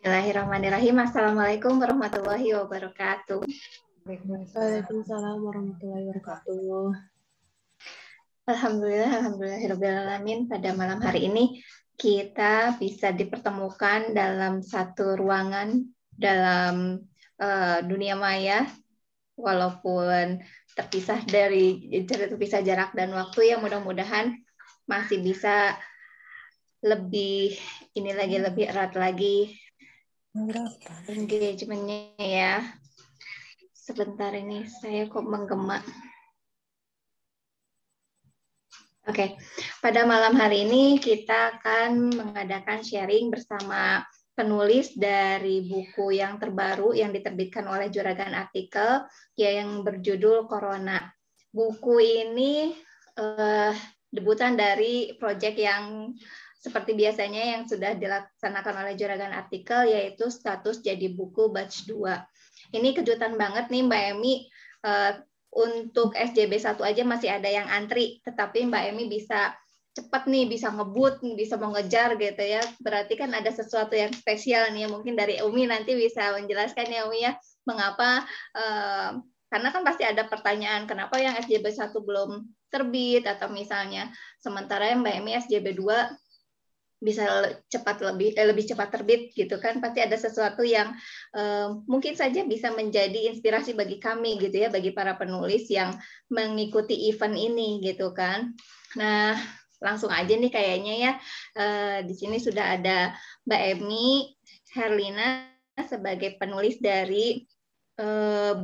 Bismillahirrahmanirrahim. Assalamualaikum warahmatullahi wabarakatuh. Waalaikumsalam warahmatullahi wabarakatuh. Alhamdulillahirrahmanirrahim. Pada malam hari ini kita bisa dipertemukan dalam satu ruangan dalam dunia maya, walaupun terpisah jarak dan waktu, yang mudah-mudahan masih bisa lebih erat lagi engagementnya ya. Sebentar ini saya kok menggema. Oke, pada malam hari ini kita akan mengadakan sharing bersama penulis dari buku yang terbaru yang diterbitkan oleh Juragan Artikel yang berjudul Corona. Buku ini debutan dari proyek yang seperti biasanya yang sudah dilaksanakan oleh Juragan Artikel, yaitu status jadi buku batch 2. Ini kejutan banget nih Mbak Emi, untuk SJB 1 aja masih ada yang antri, tetapi Mbak Emi bisa cepat nih, bisa ngebut, bisa mengejar gitu ya. Berarti kan ada sesuatu yang spesial nih, mungkin dari Umi nanti bisa menjelaskan ya Umi ya, mengapa, karena kan pasti ada pertanyaan, kenapa yang SJB 1 belum terbit, atau misalnya sementara yang Mbak Emi SJB 2 bisa lebih cepat terbit gitu kan, pasti ada sesuatu yang mungkin saja bisa menjadi inspirasi bagi kami gitu ya, bagi para penulis yang mengikuti event ini gitu kan. Nah, langsung aja nih kayaknya ya, di sini sudah ada Mbak Emi Herlina sebagai penulis dari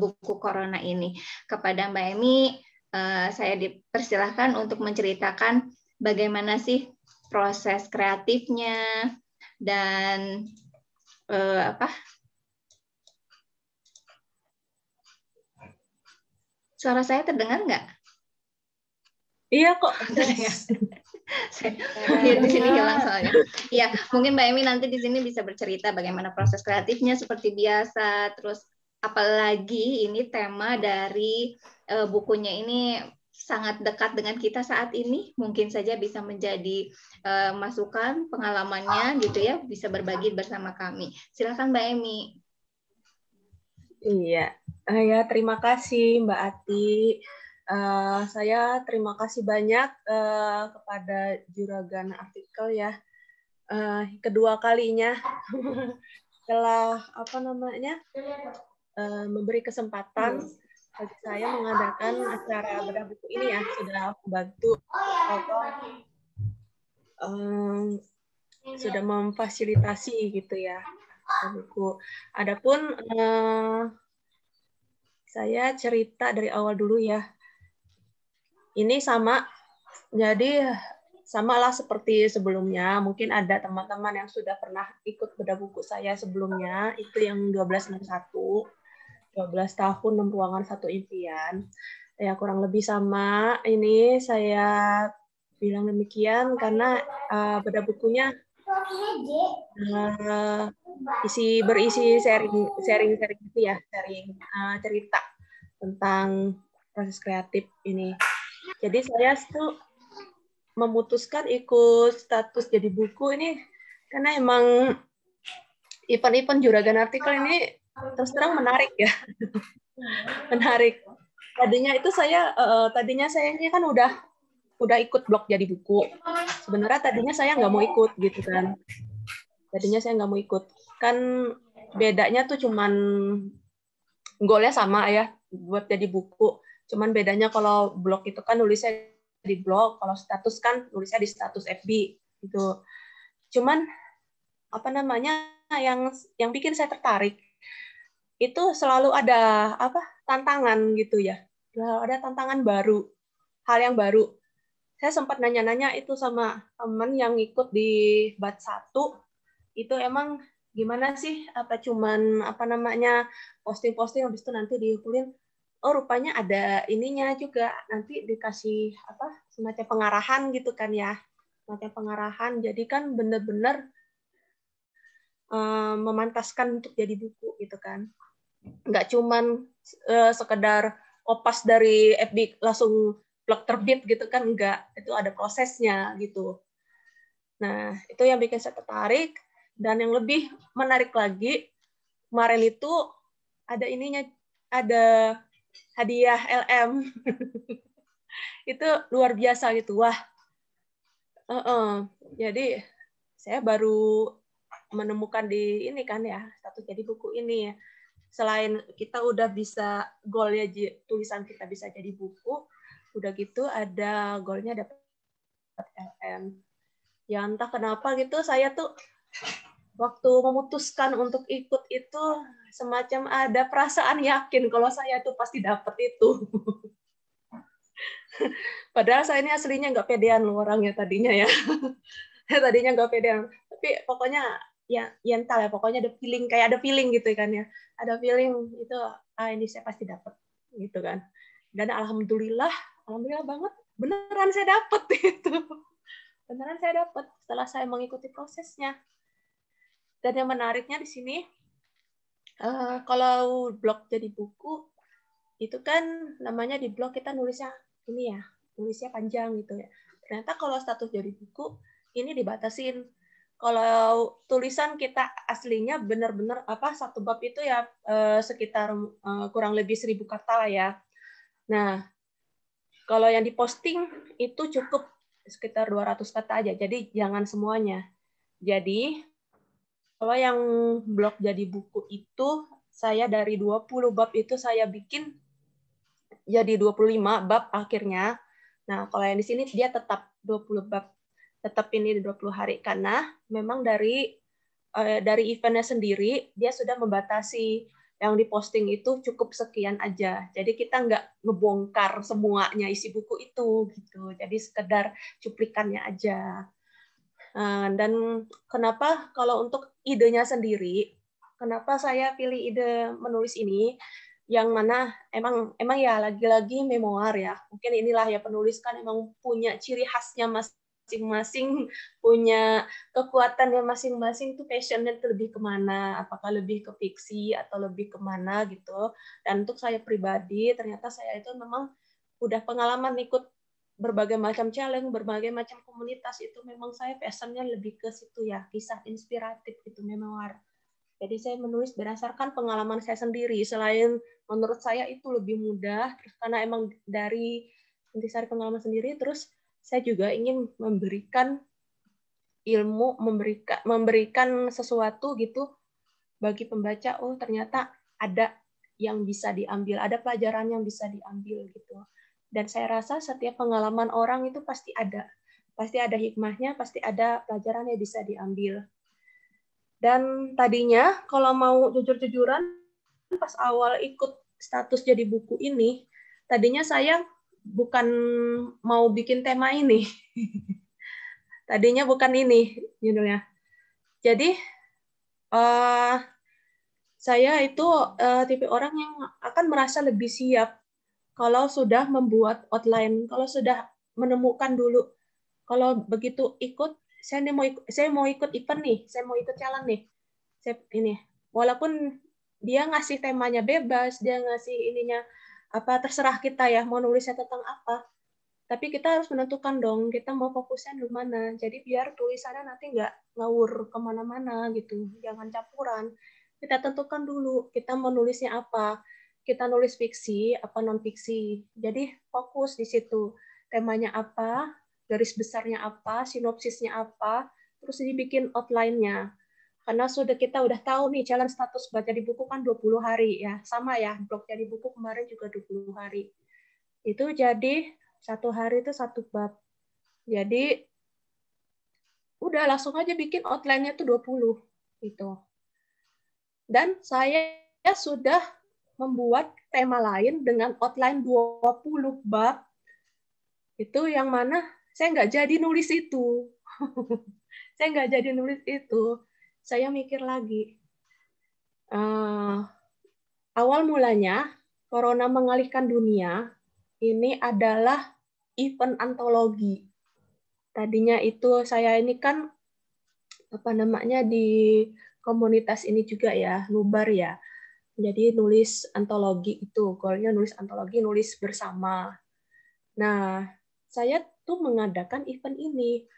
buku Corona ini. Kepada Mbak Emi, saya dipersilahkan untuk menceritakan bagaimana sih proses kreatifnya dan suara saya terdengar nggak? Iya kok. Di sini hilang soalnya. Ya, mungkin Mbak Emi nanti di sini bisa bercerita bagaimana proses kreatifnya seperti biasa. Terus apalagi ini tema dari bukunya ini sangat dekat dengan kita saat ini, mungkin saja bisa menjadi masukan pengalamannya gitu ya, bisa berbagi bersama kami. Silakan Mbak Emi. Iya, ya terima kasih Mbak Ati. Saya terima kasih banyak kepada Juragan Artikel ya, kedua kalinya setelah memberi kesempatan bagi saya mengadakan acara bedah buku ini ya, sudah membantu sudah memfasilitasi gitu ya buku. Adapun saya cerita dari awal dulu ya. Ini sama, jadi samalah seperti sebelumnya. Mungkin ada teman-teman yang sudah pernah ikut bedah buku saya sebelumnya, itu yang 1261, 12 tahun 6 ruangan 1 impian. Ya kurang lebih sama. Ini saya bilang demikian karena bedah bukunya berisi sharing itu ya, sharing cerita tentang proses kreatif ini. Jadi saya tuh memutuskan ikut status jadi buku ini karena emang event-event Juragan Artikel ini terus terang menarik ya. Menarik. Tadinya saya ini kan udah ikut blog jadi buku. Sebenarnya tadinya saya nggak mau ikut gitu kan. Tadinya saya nggak mau ikut. Kan bedanya tuh cuman goalnya sama ya, buat jadi buku. Cuman bedanya kalau blog itu kan nulisnya di blog, kalau status kan nulisnya di status FB gitu. Cuman yang bikin saya tertarik itu selalu ada tantangan gitu ya. Ada tantangan baru, hal yang baru. Saya sempat nanya-nanya itu sama teman yang ikut di batch 1, itu emang gimana sih, cuman posting-posting habis itu nanti diukulin, oh rupanya ada ininya juga, nanti dikasih semacam pengarahan gitu kan ya, semacam pengarahan, jadi kan benar-benar memantaskan untuk jadi buku gitu kan, nggak cuman sekedar opas dari FB langsung blog terbit gitu kan, enggak, itu ada prosesnya gitu. Nah itu yang bikin saya tertarik. Dan yang lebih menarik lagi, kemarin itu ada ininya, ada hadiah LM. Itu luar biasa gitu. Wah, jadi saya baru menemukan di ini kan ya, status jadi buku ini ya. Selain kita udah bisa goalnya tulisan kita bisa jadi buku, udah gitu ada goalnya dapat LM. Ya entah kenapa gitu saya tuh waktu memutuskan untuk ikut itu semacam ada perasaan yakin kalau saya tuh pasti dapat itu. Padahal saya ini aslinya nggak pedean loh orangnya tadinya ya. Tadinya nggak pedean. Tapi pokoknya ya entah ya, pokoknya ada feeling, kayak ada feeling gitu kan ya. Ada feeling itu, ini saya pasti dapat gitu kan. Dan alhamdulillah banget, beneran saya dapat itu. Beneran saya dapat setelah saya mengikuti prosesnya. Dan yang menariknya di sini, kalau blog jadi buku, itu kan namanya di blog kita nulisnya ini ya, nulisnya panjang gitu ya. Ternyata kalau status jadi buku, ini dibatasin. Kalau tulisan kita aslinya benar-benar satu bab itu ya sekitar kurang lebih 1000 kata lah ya. Nah, kalau yang diposting itu cukup sekitar 200 kata aja. Jadi jangan semuanya. Jadi kalau yang blog jadi buku itu saya dari 20 bab itu saya bikin jadi 25 bab akhirnya. Nah, kalau yang di sini dia tetap 20 bab. Tetap ini di 20 hari karena memang dari eventnya sendiri dia sudah membatasi yang diposting itu cukup sekian aja. Jadi kita nggak ngebongkar semuanya isi buku itu gitu. Jadi sekedar cuplikannya aja. Dan kenapa kalau untuk idenya sendiri, kenapa saya pilih ide menulis ini, yang mana emang ya lagi-lagi memoir ya. Mungkin inilah ya, penulis kan emang punya ciri khasnya masing-masing, punya kekuatannya masing-masing, tuh passionnya lebih kemana, apakah lebih ke fiksi atau lebih kemana gitu. Dan untuk saya pribadi, ternyata saya itu memang udah pengalaman ikut berbagai macam challenge, berbagai macam komunitas, itu memang saya passionnya lebih ke situ ya, kisah inspiratif itu memoir. Jadi saya menulis berdasarkan pengalaman saya sendiri. Selain menurut saya itu lebih mudah, terus karena emang dari intisari pengalaman sendiri, terus saya juga ingin memberikan ilmu, memberikan sesuatu gitu bagi pembaca. Oh ternyata ada yang bisa diambil, ada pelajaran yang bisa diambil gitu. Dan saya rasa setiap pengalaman orang itu pasti ada hikmahnya, pasti ada pelajaran yang bisa diambil. Dan tadinya kalau mau jujur-jujuran, pas awal ikut status jadi buku ini, tadinya saya bukan mau bikin tema ini. Tadinya bukan ini judulnya. Jadi saya itu tipe orang yang akan merasa lebih siap kalau sudah membuat outline, kalau sudah menemukan dulu. Kalau begitu ikut, saya mau ikut event nih, saya mau ikut challenge nih. Ini, walaupun dia ngasih temanya bebas, dia ngasih ininya terserah kita ya mau nulisnya tentang apa. Tapi kita harus menentukan dong, kita mau fokusnya di mana. Jadi biar tulisannya nanti nggak ngawur kemana-mana gitu, jangan campuran. Kita tentukan dulu, kita mau nulisnya apa. Kita nulis fiksi, apa non-fiksi. Jadi fokus di situ. Temanya apa, garis besarnya apa, sinopsisnya apa, terus dibikin outline-nya. Karena kita udah tahu nih, challenge status baca di buku kan 20 hari ya. Sama ya, blog jadi buku kemarin juga 20 hari. Itu jadi satu hari itu satu bab. Jadi udah langsung aja bikin outline-nya tuh 20 gitu. Dan saya sudah membuat tema lain dengan outline 20 bab. Itu yang mana saya nggak jadi nulis itu. Saya nggak jadi nulis itu. Saya mikir lagi. Awal mulanya, Corona mengalihkan dunia, ini adalah event antologi. Tadinya itu saya ini kan di komunitas ini juga ya, Lubar ya. Jadi nulis antologi itu, goalnya nulis antologi, nulis bersama. Nah, saya tuh mengadakan event ini,